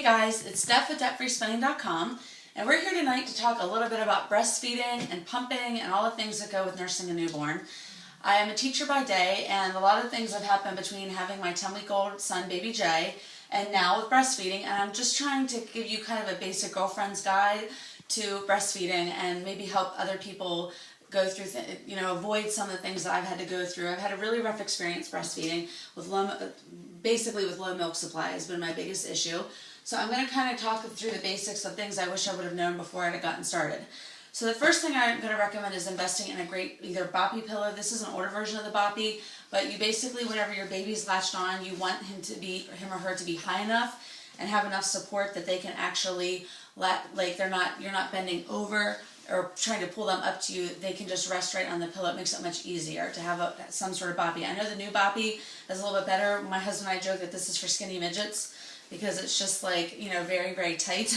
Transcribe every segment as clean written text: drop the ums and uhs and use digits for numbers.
guys, it's Steph at DebtFreeSpending.com, and we're here tonight to talk a little bit about breastfeeding and pumping and all the things that go with nursing a newborn. I am a teacher by day, and a lot of things have happened between having my 10-week-old son, baby Jay, and now with breastfeeding, and I'm just trying to give you kind of a basic girlfriend's guide to breastfeeding and maybe help other people go through, avoid some of the things that I've had to go through. I've had a really rough experience breastfeeding with basically with low milk supply has been my biggest issue. So I'm going to kind of talk through the basics of things I wish I would have known before I had gotten started. So the first thing I'm going to recommend is investing in a great either boppy pillow. This is an older version of the boppy, but you basically, whenever your baby's latched on, you want him or her to be high enough and have enough support that they can actually you're not bending over or trying to pull them up to you. They can just rest right on the pillow. It makes it much easier to have some sort of boppy. I know the new boppy is a little bit better. My husband and I joke that this is for skinny midgets because it's just very, very tight.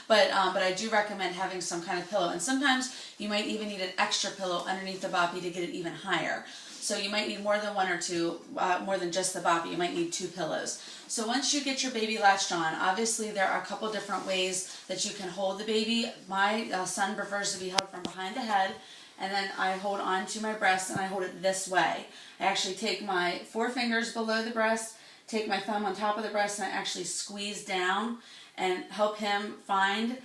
but I do recommend having some kind of pillow. And sometimes you might even need an extra pillow underneath the boppy to get it even higher. So you might need more than one or two, more than just the boppy. You might need 2 pillows. So once you get your baby latched on, obviously there are a couple different ways that you can hold the baby. My son prefers to be held from behind the head, and then I hold on to my breast and I hold it this way. I actually take my 4 fingers below the breast, take my thumb on top of the breast, and I actually squeeze down and help him find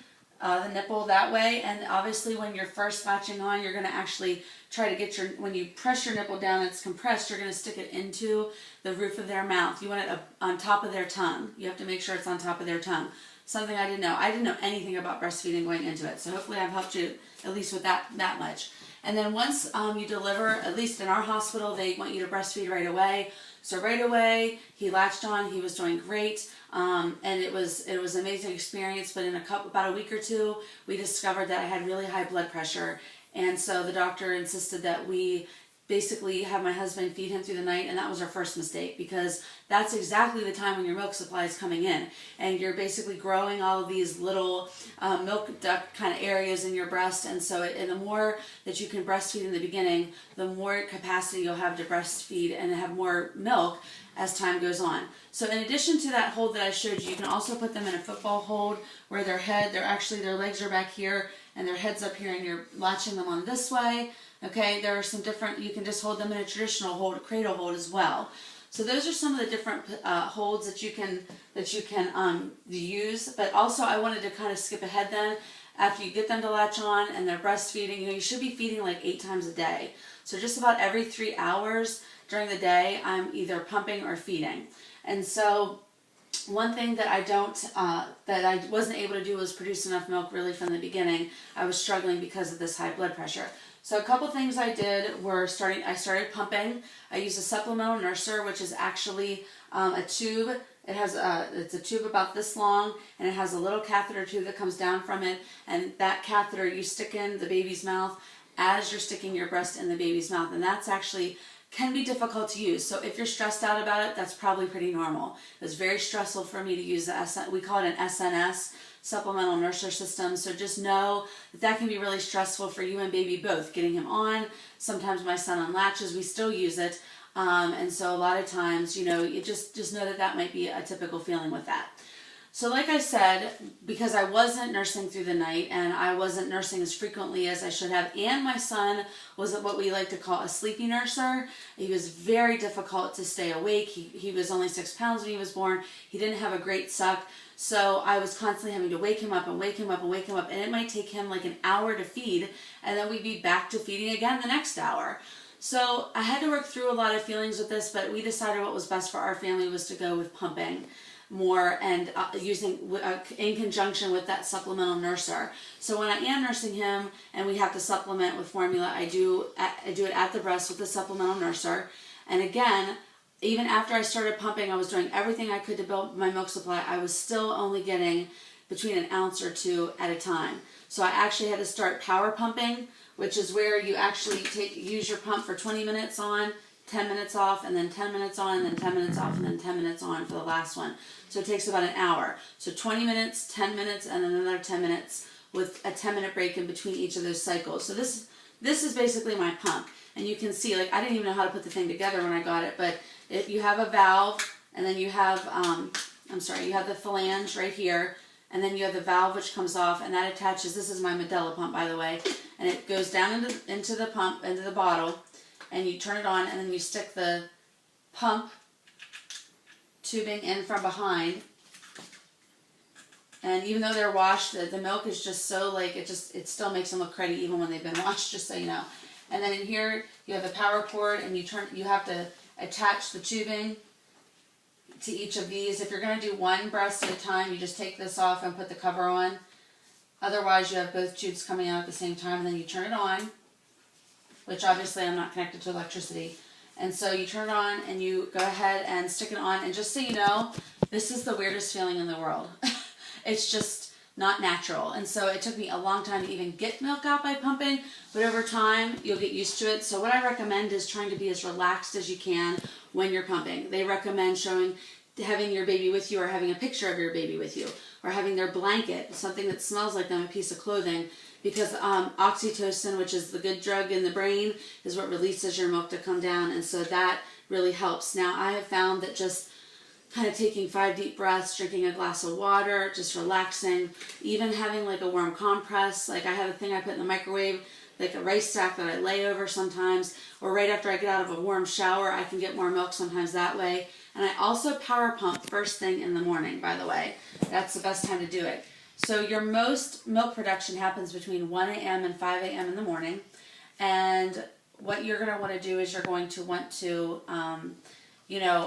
the nipple that way. And obviously when you're first latching on, you're going to actually try to get when you press your nipple down, it's compressed, you're going to stick it into the roof of their mouth. You want it on top of their tongue. You have to make sure it's on top of their tongue. Something I didn't know. I didn't know anything about breastfeeding going into it. So hopefully I've helped you at least with that much. And then once you deliver, at least in our hospital, they want you to breastfeed right away. So right away, he latched on. He was doing great. And it was an amazing experience. But in about a week or two, we discovered that I had really high blood pressure. And so the doctor insisted that we basically have my husband feed him through the night, and that was our first mistake, because that's exactly the time when your milk supply is coming in, and you're basically growing all of these little milk duct kind of areas in your breast. And so and the more that you can breastfeed in the beginning, the more capacity you'll have to breastfeed and have more milk as time goes on. So in addition to that hold that I showed you, you can also put them in a football hold where their legs are back here and their head's up here, and you're latching them on this way. Okay, there are some different, you can just hold them in a traditional hold, a cradle hold as well. So those are some of the different holds that you can use. But also I wanted to kind of skip ahead then. After you get them to latch on and they're breastfeeding, you should be feeding like 8 times a day. So just about every 3 hours during the day, I'm either pumping or feeding. And so one thing that I wasn't able to do was produce enough milk really from the beginning. I was struggling because of this high blood pressure. So a couple things I did were I started pumping. I used a supplemental nurser, which is actually a tube. It's a tube about this long, and it has a little catheter tube that comes down from it, and that catheter you stick in the baby's mouth as you're sticking your breast in the baby's mouth, and that's actually can be difficult to use. So if you're stressed out about it, that's probably pretty normal. It was very stressful for me to use we call it an SNS, supplemental nurser system. So just know that can be really stressful for you and baby both, getting him on. Sometimes my son unlatches, we still use it. And so a lot of times, you just know that might be a typical feeling with that. So like I said, because I wasn't nursing through the night and I wasn't nursing as frequently as I should have, and my son was what we like to call a sleepy nurser. He was very difficult to stay awake. He was only 6 pounds when he was born. He didn't have a great suck. So I was constantly having to wake him up and wake him up and wake him up. And it might take him like an hour to feed, and then we'd be back to feeding again the next hour. So I had to work through a lot of feelings with this, but we decided what was best for our family was to go with pumping more and using in conjunction with that supplemental nurser. So when I am nursing him and we have to supplement with formula, I do it at the breast with the supplemental nurser. And again, even after I started pumping, I was doing everything I could to build my milk supply. I was still only getting between an ounce or 2 at a time. So I actually had to start power pumping, which is where you actually use your pump for 20 minutes on, 10 minutes off, and then 10 minutes on, and then 10 minutes off, and then 10 minutes on for the last one. So it takes about an hour. So 20 minutes, 10 minutes, and then another 10 minutes with a 10-minute break in between each of those cycles. So this is basically my pump. And you can see, I didn't even know how to put the thing together when I got it, but you have a valve, and then you have you have the flange right here, and then you have the valve which comes off, and that attaches, this is my Medela pump, by the way, and it goes down into the pump, into the bottle, and you turn it on, and then you stick the pump tubing in from behind. And even though they're washed, the milk is just so like, it still makes them look cruddy even when they've been washed, just so you know. And then in here, you have the power cord, and you have to attach the tubing to each of these. If you're going to do one breast at a time, you just take this off and put the cover on. Otherwise, you have both tubes coming out at the same time, and then you turn it on, which obviously I'm not connected to electricity. And so you turn it on, and you go ahead and stick it on, and just so you know, this is the weirdest feeling in the world. It's just not natural. And so it took me a long time to even get milk out by pumping, but over time you'll get used to it. So what I recommend is trying to be as relaxed as you can when you're pumping. They recommend having your baby with you, or having a picture of your baby with you, or having their blanket, something that smells like them, a piece of clothing, because oxytocin, which is the good drug in the brain, is what releases your milk to come down, and so that really helps. Now I have found that just kind of taking 5 deep breaths, drinking a glass of water, just relaxing, even having like a warm compress. Like I have a thing I put in the microwave, like a rice stack that I lay over sometimes, or right after I get out of a warm shower, I can get more milk sometimes that way. And I also power pump first thing in the morning, by the way. That's the best time to do it. So your most milk production happens between 1 a.m. and 5 a.m. in the morning. And what you're going to want to do is you're going to want to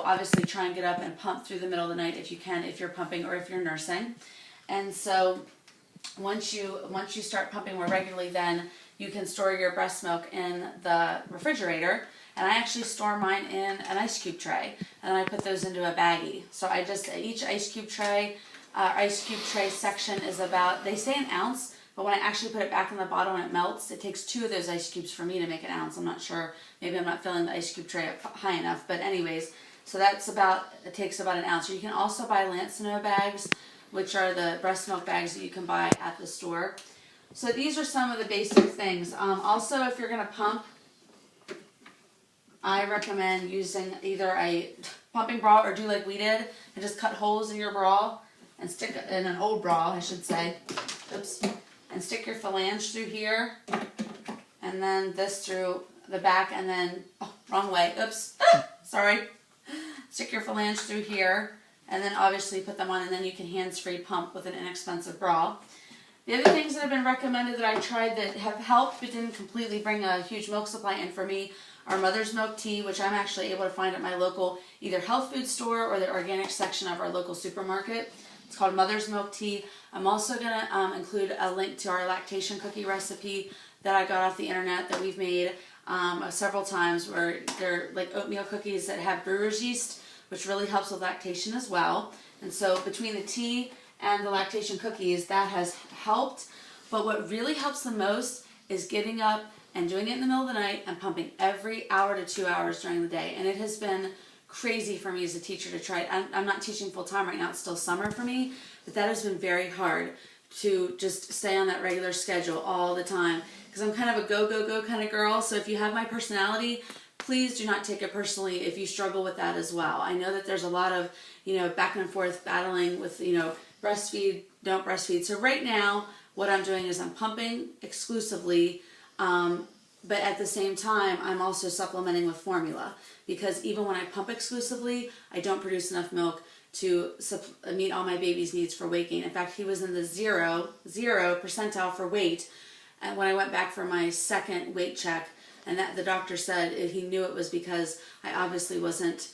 obviously try and get up and pump through the middle of the night if you can, if you're pumping or if you're nursing. And so once you start pumping more regularly, then you can store your breast milk in the refrigerator. And I actually store mine in an ice cube tray, and I put those into a baggie. So each ice cube tray section is about, they say an ounce, but when I actually put it back in the bottle and it melts, it takes 2 of those ice cubes for me to make an ounce. I'm not sure, maybe I'm not filling the ice cube tray up high enough, but anyways, so it takes about an ounce. Or you can also buy Lansino bags, which are the breast milk bags that you can buy at the store. So these are some of the basic things. Also, if you're going to pump, I recommend using either a pumping bra, or do like we did and just cut holes in your bra and stick it in an old bra, I should say. Oops. And stick your phalange through here, and then this through the back, and then, wrong way, oops, sorry. Stick your phalange through here, and then obviously put them on, and then you can hands-free pump with an inexpensive bra. The other things that have been recommended that I tried that have helped but didn't completely bring a huge milk supply in for me are Mother's Milk Tea, which I'm actually able to find at my local either health food store or the organic section of our local supermarket. It's called Mother's Milk Tea. I'm also going to include a link to our lactation cookie recipe that I got off the internet that we've made several times, where they're like oatmeal cookies that have brewer's yeast, which really helps with lactation as well. And so between the tea and the lactation cookies, that has helped. But what really helps the most is getting up and doing it in the middle of the night and pumping every hour to 2 hours during the day. And it has been crazy for me as a teacher to try it. I'm not teaching full time right now, it's still summer for me, but that has been very hard to just stay on that regular schedule all the time, because I'm kind of a go, go, go kind of girl. So if you have my personality, please do not take it personally if you struggle with that as well. I know that there's a lot of, back and forth battling with, breastfeed, don't breastfeed. So right now, what I'm doing is I'm pumping exclusively, but at the same time, I'm also supplementing with formula, because even when I pump exclusively, I don't produce enough milk to meet all my baby's needs for waking. In fact, he was in the zero percentile for weight, and when I went back for my second weight check, and that the doctor said he knew it was because I obviously wasn't,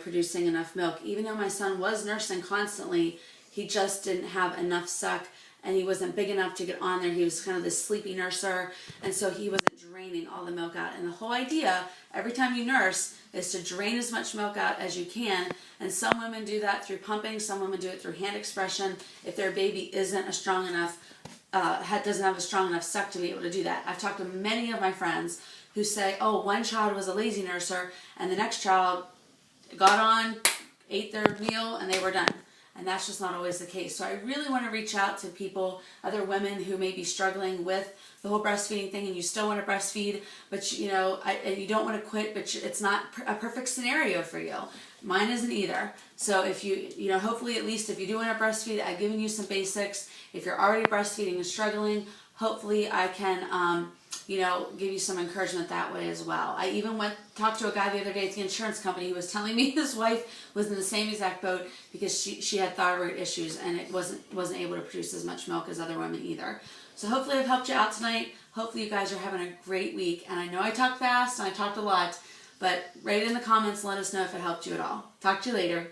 producing enough milk. Even though my son was nursing constantly, he just didn't have enough suck, and he wasn't big enough to get on there. He was kind of this sleepy nurser, and so he wasn't draining all the milk out. And the whole idea, every time you nurse, is to drain as much milk out as you can. And some women do that through pumping, some women do it through hand expression if their baby isn't a strong enough, doesn't have a strong enough suck to be able to do that. I've talked to many of my friends who say, oh, one child was a lazy nurser, and the next child got on, ate their meal, and they were done. And that's just not always the case. So I really want to reach out to people, other women who may be struggling with the whole breastfeeding thing, and you still want to breastfeed, but and you don't want to quit, but it's not a perfect scenario for you. Mine isn't either. So if hopefully at least if you do want to breastfeed, I've given you some basics. If you're already breastfeeding and struggling, hopefully I can, give you some encouragement that way as well. I even talked to a guy the other day at the insurance company. He was telling me his wife was in the same exact boat because she had thyroid issues and it wasn't able to produce as much milk as other women either. So hopefully I've helped you out tonight. Hopefully you guys are having a great week. And I know I talked fast and I talked a lot, but write in the comments and let us know if it helped you at all. Talk to you later.